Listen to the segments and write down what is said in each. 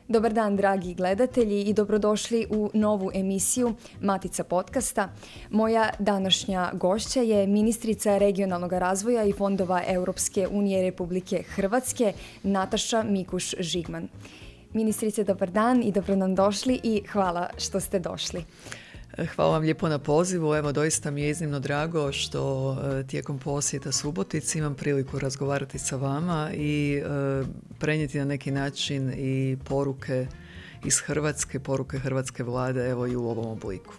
Dobar dan, dragi gledatelji, i dobrodošli u novu emisiju Matica podcasta. Moja današnja gošća je ministrica regionalnog razvoja i fondova Europske unije Republike Hrvatske, Nataša Mikuš-Žigman. Ministrice, dobar dan i dobro nam došli i hvala što ste došli. Hvala vam lijepo na pozivu. Evo, doista mi je iznimno drago što tijekom posjeta Subotici imam priliku razgovarati sa vama i prenijeti na neki način i poruke iz Hrvatske, poruke hrvatske vlade, evo i u ovom obliku.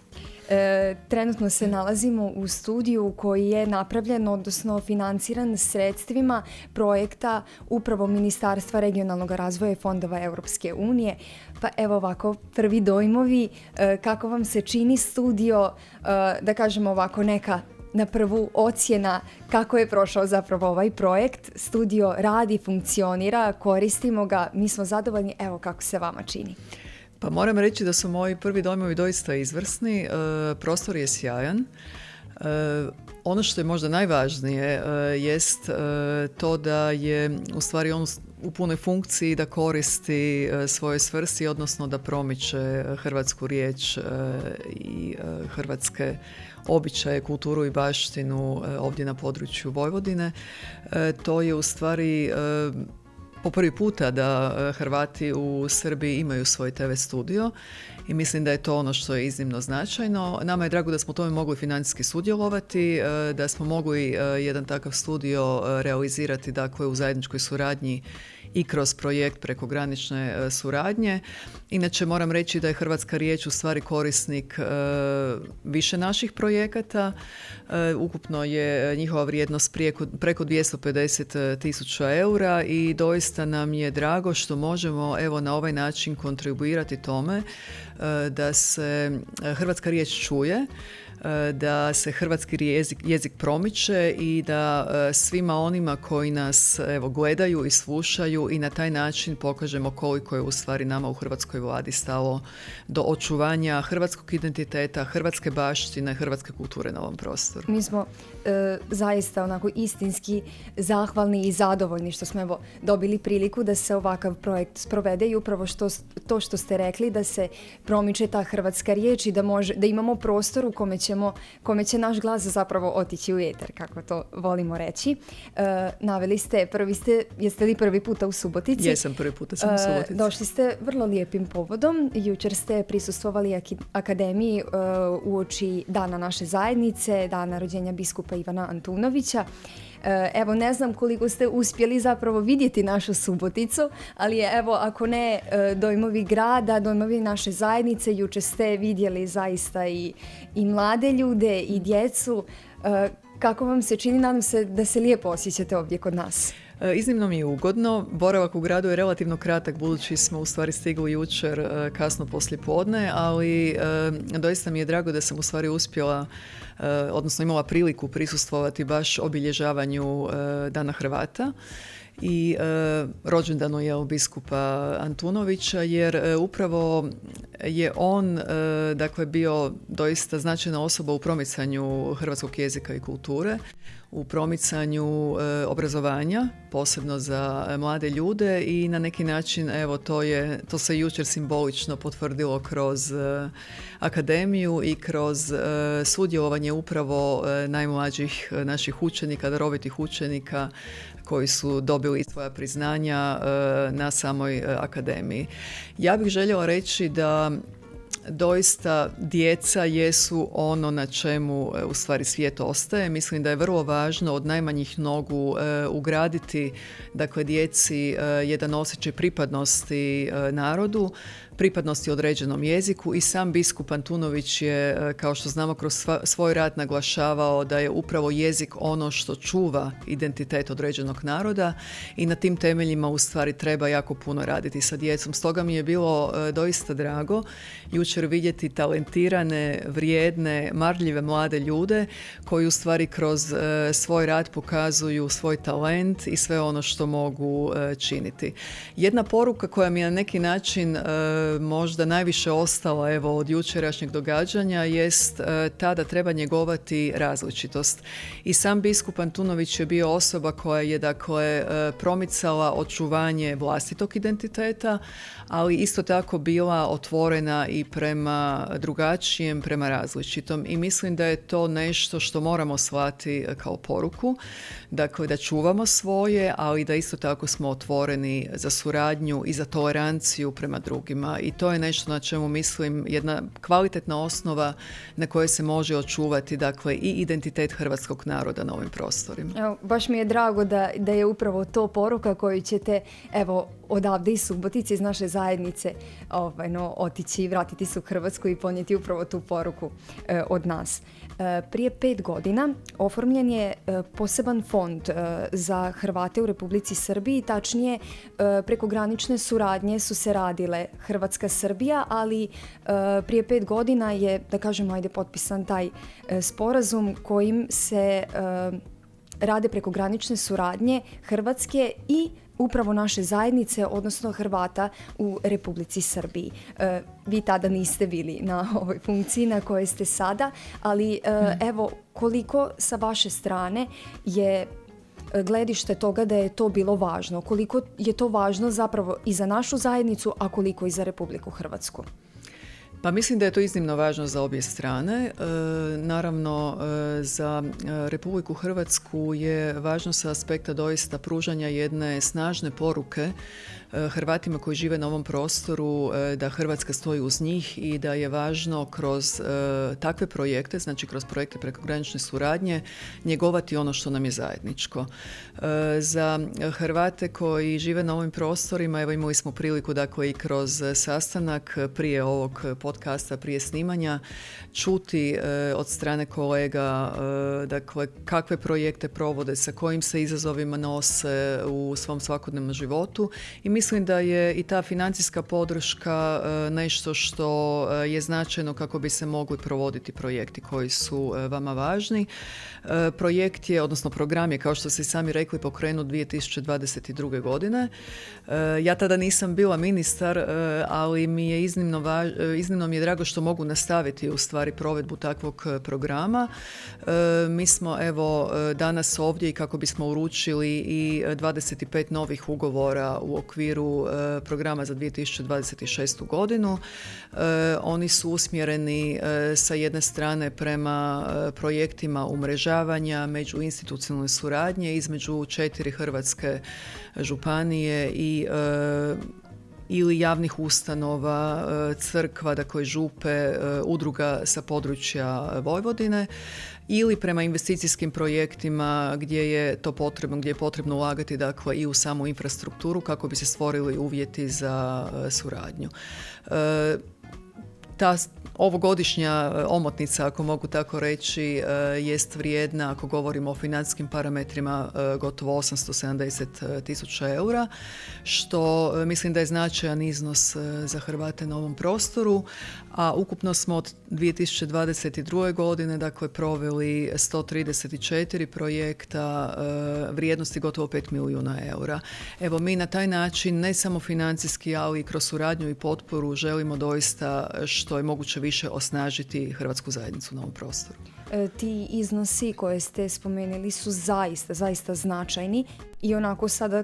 Trenutno se nalazimo u studiju koji je napravljen, odnosno financiran sredstvima projekta upravo Ministarstva regionalnog razvoja i fondova Europske unije. Pa evo ovako, prvi dojmovi, kako vam se čini studio, da kažemo ovako neka na prvu ocjena kako je prošao zapravo ovaj projekt. Studio radi, funkcionira, koristimo ga, mi smo zadovoljni, evo kako se vama čini. Pa moram reći da su moji prvi dojmovi doista izvrsni, prostor je sjajan. Ono što je možda najvažnije jest to da je u stvari on u punoj funkciji da koristi svoje svrsi, odnosno da promiče hrvatsku riječ i hrvatske običaje, kulturu i baštinu ovdje na području Vojvodine. To je u stvari po prvi puta da Hrvati u Srbiji imaju svoj TV studio i mislim da je to ono što je iznimno značajno. Nama je drago da smo u tome mogli financijski sudjelovati, da smo mogli jedan takav studio realizirati, dakle, u zajedničkoj suradnji i kroz projekt prekogranične suradnje. Inače moram reći da je hrvatska riječ u stvari korisnik više naših projekata. Ukupno je njihova vrijednost preko 250.000 eura i doista nam je drago što možemo evo na ovaj način kontribuirati tome da se hrvatska riječ čuje, da se hrvatski jezik promiče i da svima onima koji nas evo gledaju i slušaju i na taj način pokažemo koliko je u stvari nama u hrvatskoj vladi stalo do očuvanja hrvatskog identiteta, hrvatske baštine, hrvatske kulture na ovom prostoru. Mi smo zaista onako istinski zahvalni i zadovoljni što smo evo dobili priliku da se ovakav projekt sprovede i upravo to što ste rekli, da se promiče ta hrvatska riječ i da imamo prostor u kome će naš glas zapravo otići u eter, kako to volimo reći. Naveli ste, jeste li prvi puta u Subotici? Jesam, prvi puta sam u Subotici. Došli ste vrlo lijepim povodom. Jučer ste prisustvovali akademiji uoči Dana naše zajednice, dana rođenja biskupa Ivana Antunovića. Evo, ne znam koliko ste uspjeli zapravo vidjeti našu Suboticu, ali evo, ako ne dojmovi grada, dojmovi naše zajednice, jučer ste vidjeli zaista i mlade ljude i djecu. Kako vam se čini? Nadam se da se lijepo osjećate ovdje kod nas. Iznimno mi je ugodno. Boravak u gradu je relativno kratak, budući smo u stvari stigli jučer kasno poslijepodne, ali doista mi je drago da sam u stvari uspjela, odnosno imala priliku prisustvovati baš obilježavanju Dana Hrvata i rođendanu biskupa Antunovića, jer upravo je on dakle bio doista značajna osoba u promicanju hrvatskog jezika i kulture, u promicanju obrazovanja, posebno za mlade ljude, i na neki način evo to se jučer simbolično potvrdilo kroz akademiju i kroz sudjelovanje upravo najmlađih naših učenika, darovitih učenika koji su dobili svoja priznanja na samoj akademiji. Ja bih željela reći da doista djeca jesu ono na čemu u stvari svijet ostaje. Mislim da je vrlo važno od najmanjih nogu ugraditi, dakle, djeci jedan osjećaj pripadnosti narodu, pripadnosti određenom jeziku, i sam biskup Antunović je, kao što znamo, kroz svoj rad naglašavao da je upravo jezik ono što čuva identitet određenog naroda i na tim temeljima u stvari treba jako puno raditi sa djecom. Stoga mi je bilo doista drago jučer jučer vidjeti talentirane, vrijedne, marljive mlade ljude koji u stvari kroz svoj rad pokazuju svoj talent i sve ono što mogu činiti. Jedna poruka koja mi je na neki način možda najviše ostala evo od jučerašnjeg događanja jest ta da treba njegovati različitost. I sam biskup Antunović je bio osoba koja je dakle promicala očuvanje vlastitog identiteta, ali isto tako bila otvorena i prema drugačijem, prema različitom. I mislim da je to nešto što moramo shvatiti kao poruku. Dakle, da čuvamo svoje, ali da isto tako smo otvoreni za suradnju i za toleranciju prema drugima. I to je nešto na čemu mislim jedna kvalitetna osnova na kojoj se može očuvati dakle i identitet hrvatskog naroda na ovim prostorima. Evo, baš mi je drago da je upravo to poruka koju ćete evo odavde iz Subotice, iz naše zajednice otići i vratiti se u Hrvatsku i ponijeti upravo tu poruku od nas. Prije 5 godina oformljen je poseban fond za Hrvate u Republici Srbiji, tačnije prekogranične suradnje su se radile Hrvatska-Srbija, ali prije 5 godina je, da kažemo, potpisan taj sporazum kojim se rade prekogranične suradnje Hrvatske i upravo naše zajednice, odnosno Hrvata u Republici Srbiji. Vi tada niste bili na ovoj funkciji na kojoj ste sada, ali evo koliko sa vaše strane je gledište toga da je to bilo važno, koliko je to važno zapravo i za našu zajednicu, a koliko i za Republiku Hrvatsku? Pa mislim da je to iznimno važno za obje strane. Naravno, za Republiku Hrvatsku je važno sa aspekta doista pružanja jedne snažne poruke Hrvatima koji žive na ovom prostoru da Hrvatska stoji uz njih i da je važno kroz takve projekte, znači kroz projekte prekogranične suradnje, njegovati ono što nam je zajedničko. Za Hrvate koji žive na ovim prostorima, evo imali smo priliku dakle i kroz sastanak prije ovog podcasta, prije snimanja, čuti od strane kolega dakle kakve projekte provode, sa kojim se izazovima nose u svom svakodnevnom životu i mislim da je i ta financijska podrška nešto što je značajno kako bi se mogli provoditi projekti koji su vama važni. Projekt je, odnosno program je, kao što ste sami rekli, pokrenut 2022. godine. Ja tada nisam bila ministar, ali mi je iznimno mi je drago što mogu nastaviti u stvari provedbu takvog programa. Mi smo evo danas ovdje i kako bismo uručili i 25 novih ugovora u okviru programa za 2026. godinu. Oni su usmjereni sa jedne strane prema projektima umrežavanja, međuinstitucionalne suradnje između 4 hrvatske županije i ili javnih ustanova, crkva, dakle župe, udruga sa područja Vojvodine ili prema investicijskim projektima gdje je to potrebno, gdje je potrebno ulagati dakle i u samu infrastrukturu kako bi se stvorili uvjeti za suradnju. Ta ovogodišnja omotnica, ako mogu tako reći, jest vrijedna, ako govorimo o financijskim parametrima, gotovo 870.000 eura, što mislim da je značajan iznos za Hrvate na ovom prostoru, a ukupno smo od 2022. godine dakle proveli 134 projekta vrijednosti gotovo 5 milijuna eura. Evo, mi na taj način ne samo financijski, ali i kroz suradnju i potporu želimo doista što je moguće više osnažiti hrvatsku zajednicu na ovom prostoru. Ti iznosi koje ste spomenuli su zaista značajni i onako sada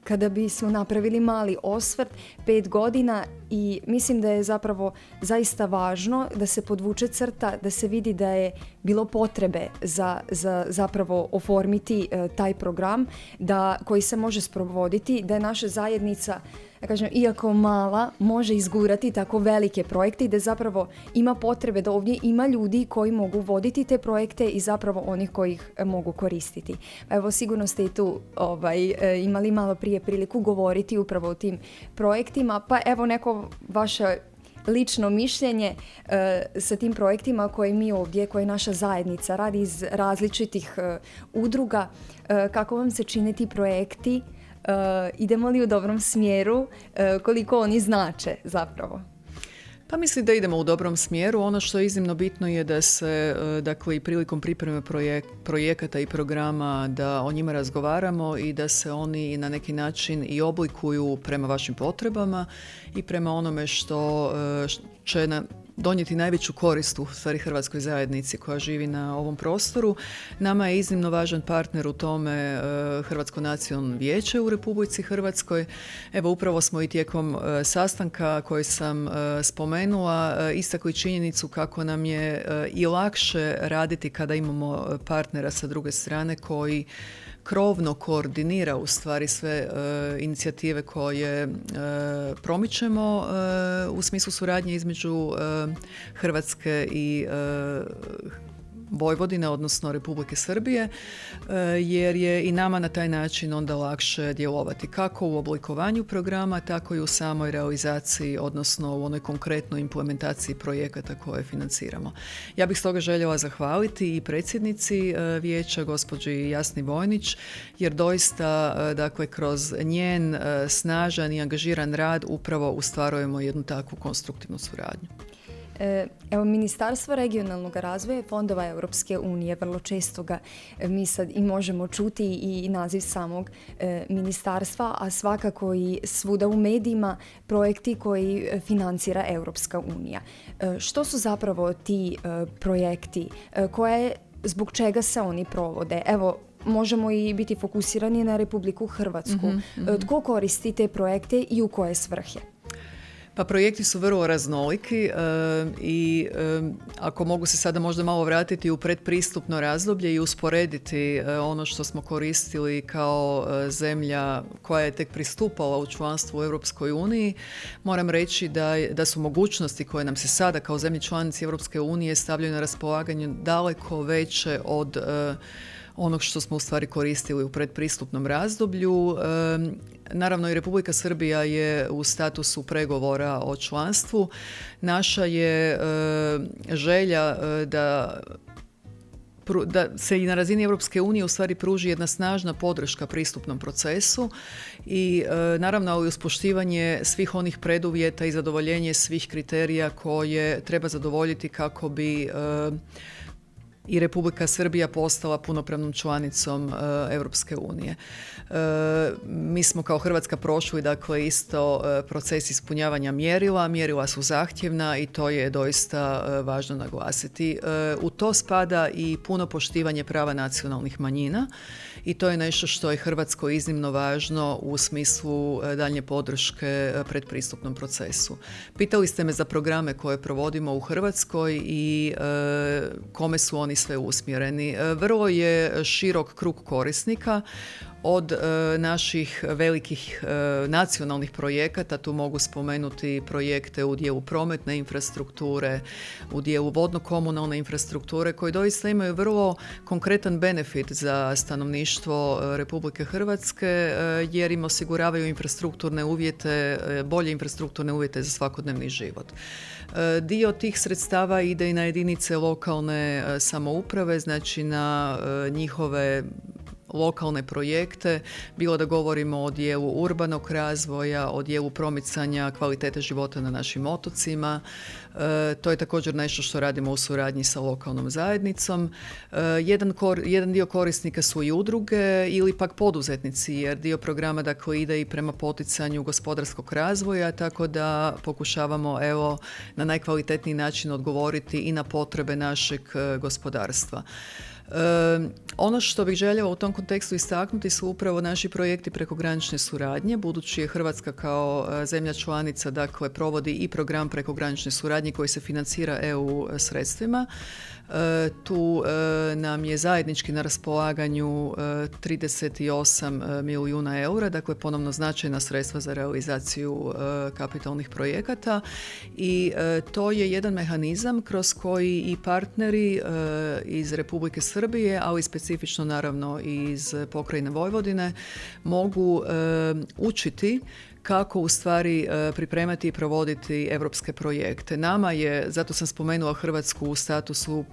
kada bismo napravili mali osvrt, 5 godina i mislim da je zapravo zaista važno da se podvuče crta, da se vidi da je bilo potrebe za zapravo oformiti taj program koji se može sprovoditi, da je naša zajednica, da kažem, iako mala, može izgurati tako velike projekte i da zapravo ima potrebe da ovdje ima ljudi koji mogu voditi te projekte i zapravo onih koji ih mogu koristiti. Evo, sigurno ste i tu imali malo prije priliku govoriti upravo o tim projektima, pa evo neko vaše lično mišljenje sa tim projektima koje mi ovdje, koje naša zajednica radi iz različitih udruga, kako vam se čine ti projekti? Idemo li u dobrom smjeru, koliko oni znače zapravo? Pa mislim da idemo u dobrom smjeru. Ono što je iznimno bitno je da se, dakle, i prilikom pripreme projekata i programa da o njima razgovaramo i da se oni na neki način i oblikuju prema vašim potrebama i prema onome što će donijeti najveću korist u stvari hrvatskoj zajednici koja živi na ovom prostoru. Nama je iznimno važan partner u tome Hrvatsko nacionalno vijeće u Republici Hrvatskoj. Evo, upravo smo i tijekom sastanka koji sam spomenula istakli činjenicu kako nam je i lakše raditi kada imamo partnera sa druge strane koji krovno koordinira u stvari sve inicijative koje promičemo u smislu suradnje između Hrvatske i Vojvodine, odnosno Republike Srbije, jer je i nama na taj način onda lakše djelovati kako u oblikovanju programa, tako i u samoj realizaciji, odnosno u onoj konkretnoj implementaciji projekata koje financiramo. Ja bih stoga željela zahvaliti i predsjednici vijeća, gospođi Jasni Vojnić, jer doista, dakle, kroz njen snažan i angažiran rad upravo ostvarujemo jednu takvu konstruktivnu suradnju. Evo, Ministarstvo regionalnog razvoja i fondova Europske unije, vrlo često ga mi sad i možemo čuti i naziv samog ministarstva, a svakako i svuda u medijima projekti koji financira Europska unija. Što su zapravo ti projekti? Zbog čega se oni provode? Evo, možemo i biti fokusirani na Republiku Hrvatsku. Tko koristi te projekte i u koje svrhe? Pa projekti su vrlo raznoliki i ako mogu se sada možda malo vratiti u predpristupno razdoblje i usporediti ono što smo koristili kao zemlja koja je tek pristupala u članstvo u Europskoj uniji, moram reći da su mogućnosti koje nam se sada kao zemlji članici Europske unije stavljaju na raspolaganje daleko veće od onog što smo u stvari koristili u predpristupnom razdoblju. Naravno, i Republika Srbija je u statusu pregovora o članstvu. Naša je želja da se i na razini Europske unije u stvari pruži jedna snažna podrška pristupnom procesu i naravno uz poštivanje svih onih preduvjeta i zadovoljenje svih kriterija koje treba zadovoljiti kako bi i Republika Srbija postala punopravnom članicom Europske unije. Mi smo kao Hrvatska prošli, dakle, isto proces ispunjavanja mjerila. Mjerila su zahtjevna i to je doista važno naglasiti. U to spada i puno poštivanje prava nacionalnih manjina i to je nešto što je Hrvatskoj iznimno važno u smislu daljnje podrške predpristupnom procesu. Pitali ste me za programe koje provodimo u Hrvatskoj i kome su oni sve usmjereni. Vrlo je širok krug korisnika. Od naših velikih nacionalnih projekata, tu mogu spomenuti projekte u dijelu prometne infrastrukture, u dijelu vodno-komunalne infrastrukture, koji doista imaju vrlo konkretan benefit za stanovništvo Republike Hrvatske, jer im osiguravaju infrastrukturne uvjete, bolje infrastrukturne uvjete za svakodnevni život. Dio tih sredstava ide i na jedinice lokalne samouprave, znači na njihove lokalne projekte, bilo da govorimo o dijelu urbanog razvoja, o dijelu promicanja kvalitete života na našim otocima. To je također nešto što radimo u suradnji sa lokalnom zajednicom. Jedan dio korisnika su i udruge ili pak poduzetnici, jer dio programa, dakle, ide i prema poticanju gospodarskog razvoja, tako da pokušavamo, evo, na najkvalitetniji način odgovoriti i na potrebe našeg gospodarstva. Ono što bih željela u tom kontekstu istaknuti su upravo naši projekti prekogranične suradnje, budući je Hrvatska kao zemlja članica, dakle, provodi i program prekogranične suradnje koji se financira EU sredstvima. Tu nam je zajednički na raspolaganju 38 milijuna eura, dakle ponovno značajna sredstva za realizaciju kapitalnih projekata i to je jedan mehanizam kroz koji i partneri iz Republike Srbije, ali specifično naravno iz pokrajine Vojvodine, mogu učiti kako u stvari pripremati i provoditi europske projekte. Nama je, zato sam spomenula Hrvatsku u statusu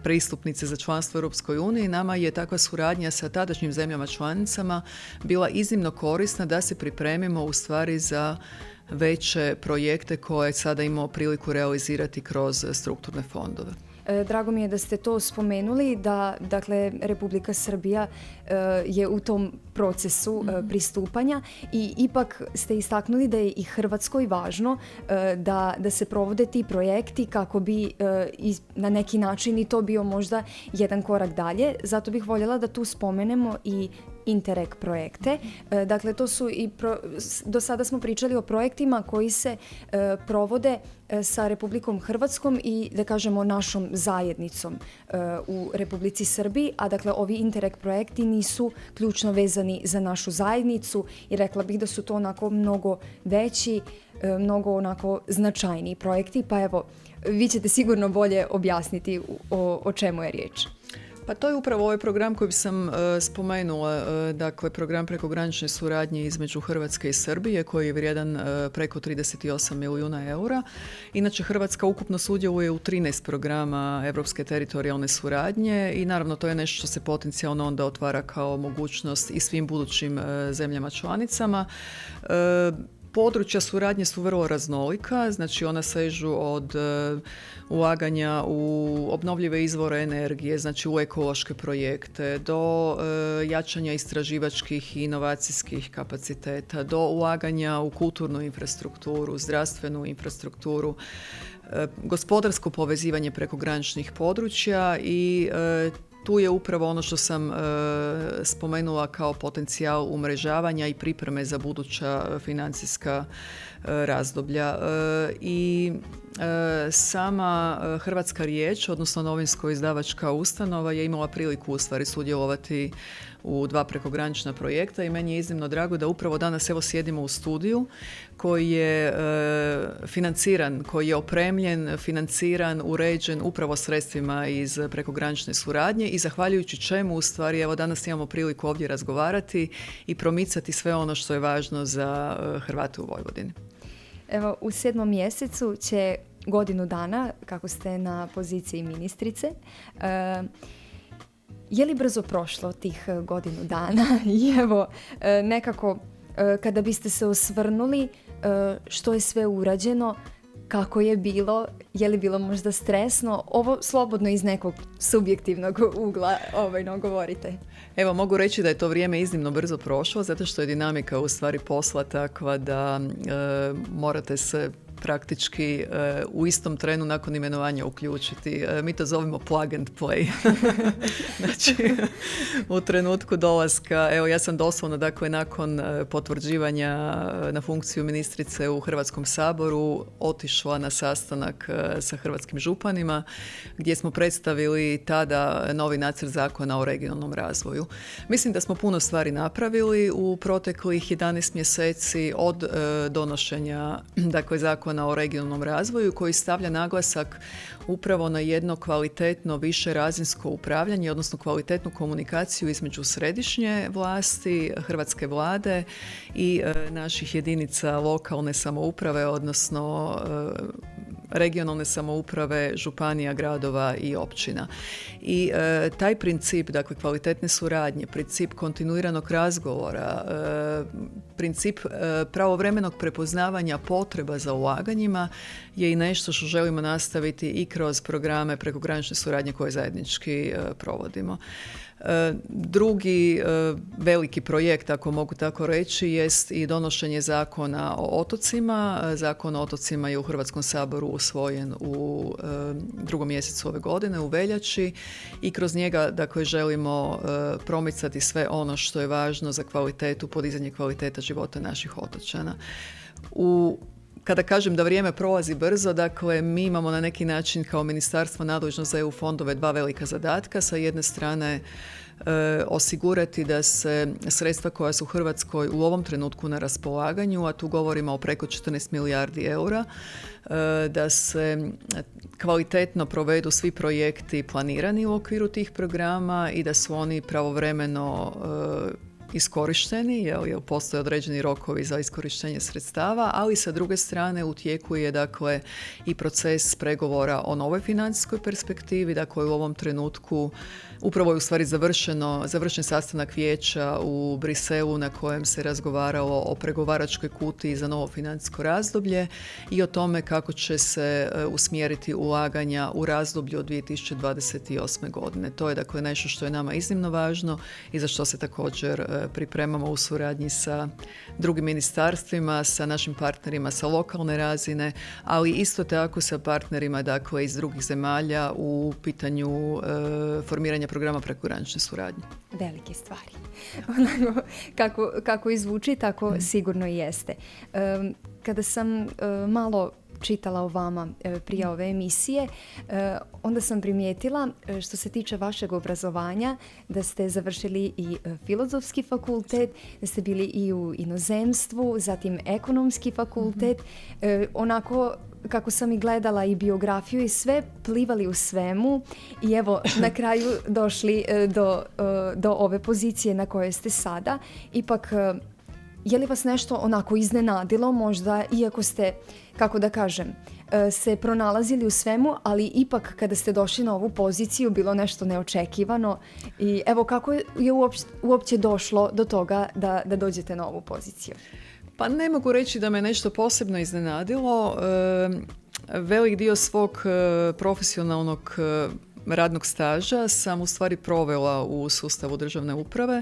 pristupnice za članstvo u Europskoj uniji, nama je takva suradnja sa tadašnjim zemljama članicama bila iznimno korisna da se pripremimo u stvari za veće projekte koje sada imamo priliku realizirati kroz strukturne fondove. Drago mi je da ste to spomenuli, da dakle Republika Srbija je u tom procesu pristupanja i ipak ste istaknuli da je i Hrvatskoj važno da se provode ti projekti kako bi na neki način i to bio možda jedan korak dalje. Zato bih voljela da tu spomenemo i Interreg projekte. Dakle, to su do sada smo pričali o projektima koji se provode sa Republikom Hrvatskom i da kažemo našom zajednicom u Republici Srbiji, a dakle ovi Interreg projekti nisu ključno vezani za našu zajednicu i rekla bih da su to onako mnogo veći, mnogo onako značajniji projekti, pa evo, vi ćete sigurno bolje objasniti o čemu je riječ. Pa to je upravo ovaj program koji sam spomenula, dakle program prekogranične suradnje između Hrvatske i Srbije koji je vrijedan preko 38 milijuna eura. Inače Hrvatska ukupno sudjeluje u 13 programa Europske teritorijalne suradnje i naravno to je nešto što se potencijalno onda otvara kao mogućnost i svim budućim zemljama članicama. Područja suradnje su vrlo raznolika, znači ona sežu od ulaganja u obnovljive izvore energije, znači u ekološke projekte, do jačanja istraživačkih i inovacijskih kapaciteta, do ulaganja u kulturnu infrastrukturu, zdravstvenu infrastrukturu, gospodarsko povezivanje prekograničnih područja i tu je upravo ono što sam spomenula kao potencijal umrežavanja i pripreme za buduća financijska razdoblja. I sama Hrvatska riječ, odnosno novinsko-izdavačka ustanova, je imala priliku u stvari sudjelovati u 2 prekogranična projekta i meni je iznimno drago da upravo danas evo sjedimo u studiju koji je financiran, koji je opremljen, financiran, uređen upravo sredstvima iz prekogranične suradnje i zahvaljujući čemu u stvari evo danas imamo priliku ovdje razgovarati i promicati sve ono što je važno za Hrvate u Vojvodini. Evo, u 7. mjesecu će godinu dana kako ste na poziciji ministrice. Je li brzo prošlo tih godinu dana? I evo, nekako kada biste se osvrnuli što je sve urađeno, kako je bilo, je li bilo možda stresno? Ovo slobodno iz nekog subjektivnog ugla govorite. Evo, mogu reći da je to vrijeme iznimno brzo prošlo, zato što je dinamika u stvari posla takva da morate se praktički u istom trenu nakon imenovanja uključiti. Mi to zovemo plug and play. Znači, u trenutku dolaska, evo ja sam doslovno, dakle, nakon potvrđivanja na funkciju ministrice u Hrvatskom saboru otišla na sastanak sa hrvatskim županima gdje smo predstavili tada novi nacrt zakona o regionalnom razvoju. Mislim da smo puno stvari napravili u proteklih 11 mjeseci od donošenja, dakle, zakona o regionalnom razvoju koji stavlja naglasak upravo na jedno kvalitetno višerazinsko upravljanje, odnosno kvalitetnu komunikaciju između središnje vlasti, hrvatske vlade i naših jedinica lokalne samouprave, odnosno regionalne samouprave, županija, gradova i općina. I taj princip, dakle, kvalitetne suradnje, princip kontinuiranog razgovora, princip pravovremenog prepoznavanja potreba za ulaganjima je i nešto što želimo nastaviti i kroz programe prekogranične suradnje koje zajednički provodimo. Drugi veliki projekt, ako mogu tako reći, jest i donošenje zakona o otocima. Zakon o otocima je u Hrvatskom saboru usvojen u 2. mjesecu ove godine, u veljači, i kroz njega, dakle, želimo promicati sve ono što je važno za kvalitetu, podizanje kvaliteta života naših otočana. Kada kažem da vrijeme prolazi brzo, dakle, mi imamo na neki način kao ministarstvo nadležno za EU fondove 2 velika zadatka. Sa jedne strane osigurati da se sredstva koja su Hrvatskoj u ovom trenutku na raspolaganju, a tu govorimo o preko 14 milijardi eura, da se kvalitetno provedu svi projekti planirani u okviru tih programa i da su oni pravovremeno iskorišteni, jer postoje određeni rokovi za iskorištenje sredstava, ali sa druge strane u tijeku je dakle i proces pregovora o novoj financijskoj perspektivi, dakle u ovom trenutku upravo je u stvari završen sastanak vijeća u Briselu na kojem se razgovaralo o pregovaračkoj kutiji za novo financijsko razdoblje i o tome kako će se usmjeriti ulaganja u razdoblju od 2028. godine. To je dakle nešto što je nama iznimno važno i za što se također pripremamo u suradnji sa drugim ministarstvima, sa našim partnerima sa lokalne razine, ali isto tako sa partnerima dakle iz drugih zemalja u pitanju formiranja programa prekogranične suradnje. Velike stvari. Onako, kako izvuči, tako sigurno i jeste. Kada sam malo čitala o vama prije ove emisije, onda sam primijetila što se tiče vašeg obrazovanja da ste završili i filozofski fakultet, da ste bili i u inozemstvu, zatim ekonomski fakultet. Onako kako sam i gledala i biografiju i sve, plivali u svemu i evo na kraju došli do ove pozicije na kojoj ste sada. Ipak, je li vas nešto onako iznenadilo možda, iako ste, kako da kažem, se pronalazili u svemu, ali ipak kada ste došli na ovu poziciju bilo nešto neočekivano i evo kako je uopće došlo do toga da dođete na ovu poziciju? Pa ne mogu reći da me nešto posebno iznenadilo. Velik dio svog profesionalnog radnog staža sam u stvari provela u sustavu državne uprave.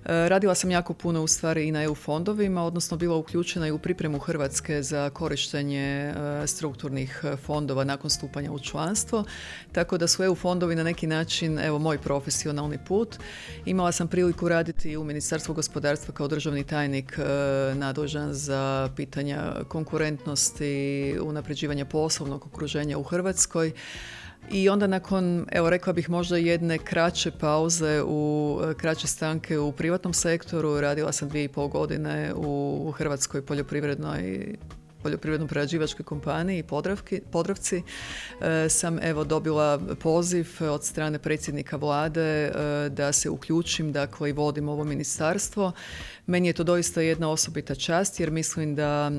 Radila sam jako puno u stvari i na EU fondovima, odnosno bila uključena i u pripremu Hrvatske za korištenje strukturnih fondova nakon stupanja u članstvo. Tako da su EU fondovi na neki način, evo, moj profesionalni put. Imala sam priliku raditi u Ministarstvu gospodarstva kao državni tajnik nadležan za pitanja konkurentnosti, unapređivanja poslovnog okruženja u Hrvatskoj. I onda nakon, evo rekla bih možda jedne kraće pauze, kraće stanke u privatnom sektoru, radila sam 2,5 godine u Hrvatskoj poljoprivredno-prerađivačkoj kompaniji Podravci. Sam evo dobila poziv od strane predsjednika vlade da se uključim, dakle i vodim ovo ministarstvo. Meni je to doista jedna osobita čast jer mislim da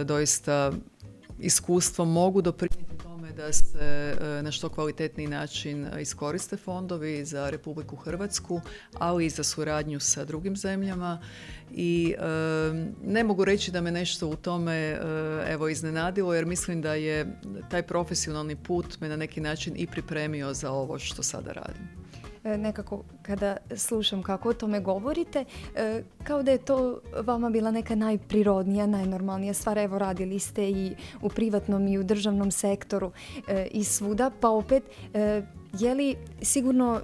doista iskustvo mogu doprinijeti tome da se na što kvalitetniji način iskoriste fondovi za Republiku Hrvatsku, ali i za suradnju sa drugim zemljama. I ne mogu reći da me nešto u tome evo iznenadilo, jer mislim da je taj profesionalni put me na neki način i pripremio za ovo što sada radim. Nekako kada slušam kako o tome govorite, kao da je to vama bila neka najprirodnija, najnormalnija stvar. Evo, radili ste i u privatnom i u državnom sektoru i svuda, pa opet je li sigurno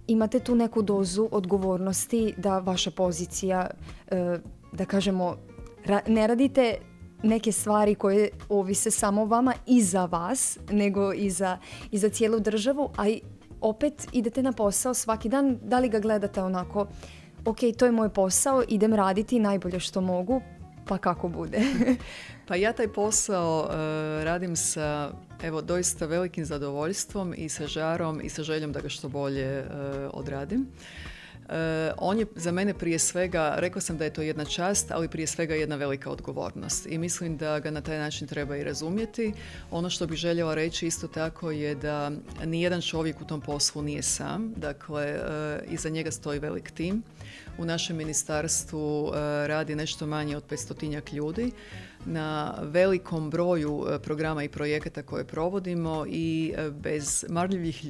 imate tu neku dozu odgovornosti da vaša pozicija, da kažemo, ne radite neke stvari koje ovise samo vama i za vas, nego i za cijelu državu, a i opet idete na posao svaki dan. Da li ga gledate onako, ok, to je moj posao, idem raditi najbolje što mogu, pa kako bude? Pa ja taj posao radim sa doista velikim zadovoljstvom i sa žarom i sa željom da ga što bolje odradim. On je za mene prije svega, rekla sam da je to jedna čast, ali prije svega jedna velika odgovornost i mislim da ga na taj način treba i razumjeti. Ono što bih željela reći isto tako je da nijedan čovjek u tom poslu nije sam, dakle iza njega stoji velik tim. U našem ministarstvu radi nešto manje od 500 ljudi na velikom broju programa i projekata koje provodimo i bez marljivih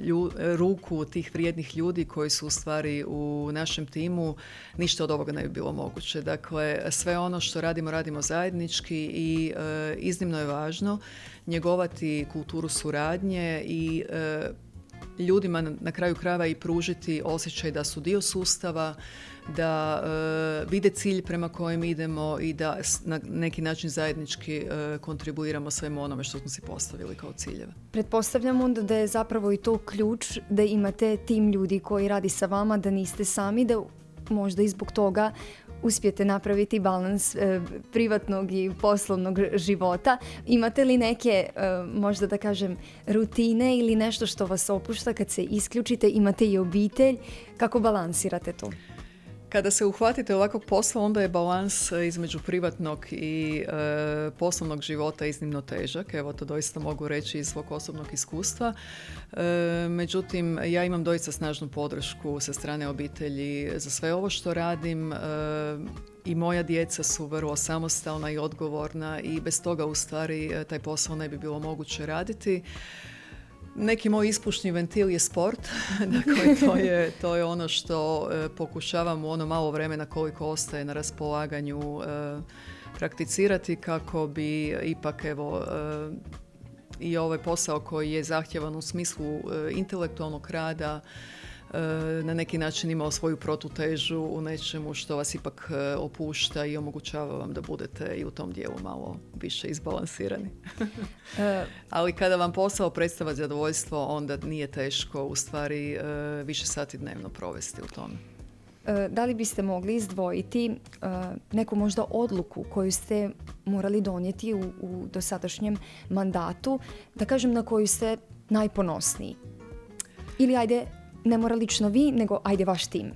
ruku tih vrijednih ljudi koji su u stvari u našem timu, ništa od ovoga ne bi bilo moguće. Dakle, sve ono što radimo zajednički i iznimno je važno njegovati kulturu suradnje i ljudima na kraju krajeva i pružiti osjećaj da su dio sustava, da vide cilj prema kojem idemo i da na neki način zajednički kontribuiramo svemu onome što smo si postavili kao ciljeve. Pretpostavljam onda da je zapravo i to ključ da imate tim ljudi koji radi sa vama, da niste sami, da možda i zbog toga uspijete napraviti balans privatnog i poslovnog života. Imate li neke, možda da kažem, rutine ili nešto što vas opušta kad se isključite? Imate i obitelj. Kako balansirate to? Kada se uhvatite ovakvog posla, onda je balans između privatnog i poslovnog života iznimno težak. Evo, to doista mogu reći iz svog osobnog iskustva. Međutim, ja imam doista snažnu podršku sa strane obitelji za sve ovo što radim. I moja djeca su vrlo samostalna i odgovorna i bez toga u stvari taj posao ne bi bilo moguće raditi. Neki moj ispušni ventil je sport, dakle to je ono što pokušavam u ono malo vremena koliko ostaje na raspolaganju prakticirati kako bi ipak i ovaj posao koji je zahtjevan u smislu intelektualnog rada na neki način imao svoju protutežu u nečemu što vas ipak opušta i omogućava vam da budete i u tom dijelu malo više izbalansirani. Ali kada vam posao predstavlja zadovoljstvo, onda nije teško u stvari više sati dnevno provesti u tome. Da li biste mogli izdvojiti neku možda odluku koju ste morali donijeti u dosadašnjem mandatu, da kažem na koju ste najponosniji? Ili ajde, ne mora lično vi, nego ajde vaš tim,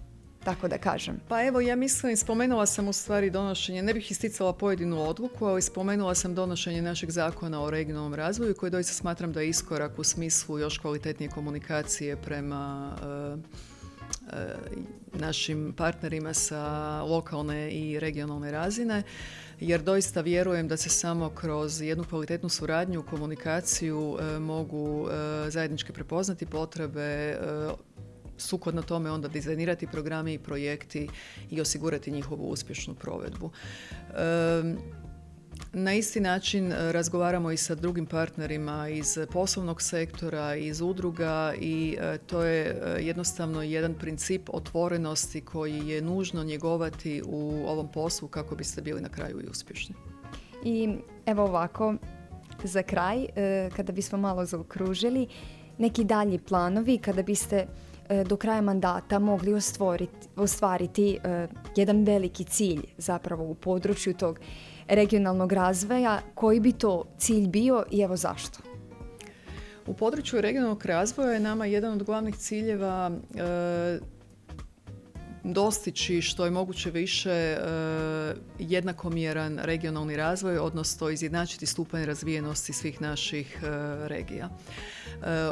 tako da kažem. Pa evo, ja mislim, spomenula sam u stvari donošenje, ne bih isticala pojedinu odluku, ali spomenula sam donošenje našeg zakona o regionalnom razvoju koji doista smatram da je iskorak u smislu još kvalitetnije komunikacije prema našim partnerima sa lokalne i regionalne razine, jer doista vjerujem da se samo kroz jednu kvalitetnu suradnju, komunikaciju mogu zajednički prepoznati potrebe, sukladno tome onda dizajnirati programi i projekti i osigurati njihovu uspješnu provedbu. Na isti način razgovaramo i sa drugim partnerima iz poslovnog sektora, iz udruga i to je jednostavno jedan princip otvorenosti koji je nužno njegovati u ovom poslu kako biste bili na kraju i uspješni. I evo ovako, za kraj, kada bismo malo zaokružili, neki dalji planovi kada biste do kraja mandata mogli ostvariti jedan veliki cilj zapravo u području tog regionalnog razvoja, koji bi to cilj bio i evo zašto? U području regionalnog razvoja je nama jedan od glavnih ciljeva dostići što je moguće više jednakomjeran regionalni razvoj, odnosno izjednačiti stupanj razvijenosti svih naših regija.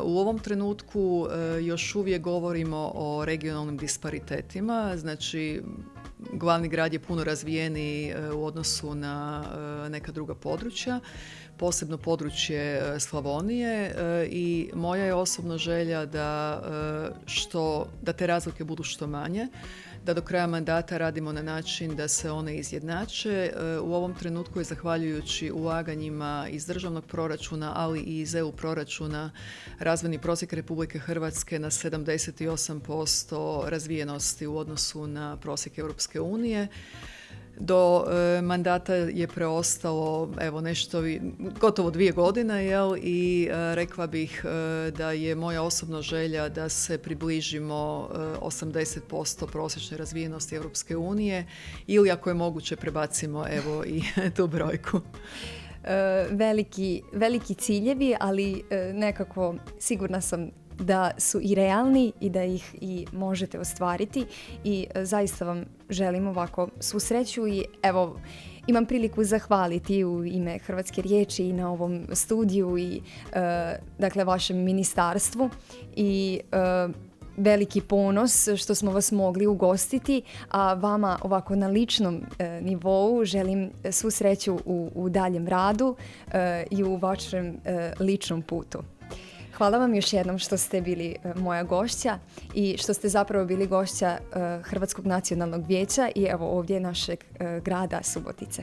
U ovom trenutku još uvijek govorimo o regionalnim disparitetima, znači glavni grad je puno razvijeniji u odnosu na neka druga područja, posebno područje Slavonije i moja je osobna želja da te razlike budu što manje, da do kraja mandata radimo na način da se one izjednače. U ovom trenutku je zahvaljujući ulaganjima iz državnog proračuna, ali i iz EU proračuna, razvojni prosjek Republike Hrvatske na 78% razvijenosti u odnosu na prosjek Europske unije. Do mandata je preostalo gotovo 2 godine, i rekla bih da je moja osobna želja da se približimo 80% prosječne razvijenosti Europske unije ili ako je moguće prebacimo i tu brojku. Veliki ciljevi, ali nekako sigurna sam da su i realni i da ih i možete ostvariti i zaista vam želim ovako svu sreću i evo imam priliku zahvaliti u ime Hrvatske riječi i na ovom studiju i dakle vašem ministarstvu i veliki ponos što smo vas mogli ugostiti, a vama ovako na ličnom nivou želim svu sreću u daljem radu i u vašem ličnom putu. Hvala vam još jednom što ste bili moja gošća i što ste zapravo bili gošća Hrvatskog nacionalnog vijeća i evo ovdje našeg grada Subotice.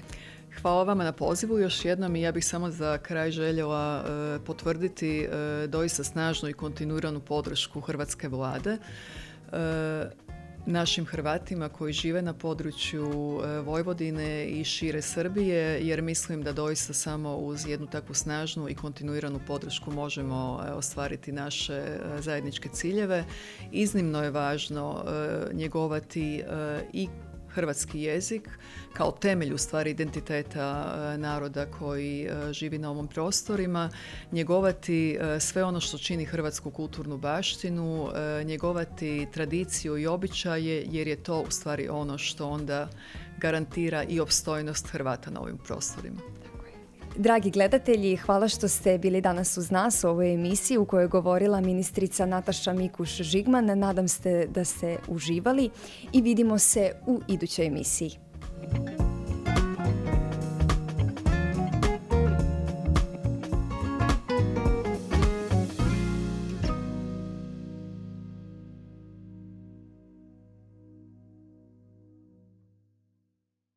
Hvala vama na pozivu još jednom i ja bih samo za kraj željela potvrditi doista snažnu i kontinuiranu podršku hrvatske vlade našim Hrvatima koji žive na području Vojvodine i šire Srbije, jer mislim da doista samo uz jednu takvu snažnu i kontinuiranu podršku možemo ostvariti naše zajedničke ciljeve. Iznimno je važno njegovati i hrvatski jezik kao temelj u stvari identiteta naroda koji živi na ovom prostorima, njegovati sve ono što čini hrvatsku kulturnu baštinu, njegovati tradiciju i običaje, jer je to u stvari ono što onda garantira i opstojnost Hrvata na ovim prostorima. Dragi gledatelji, hvala što ste bili danas uz nas u ovoj emisiji u kojoj je govorila ministrica Nataša Mikuš-Žigman. Nadam se da ste uživali i vidimo se u idućoj emisiji.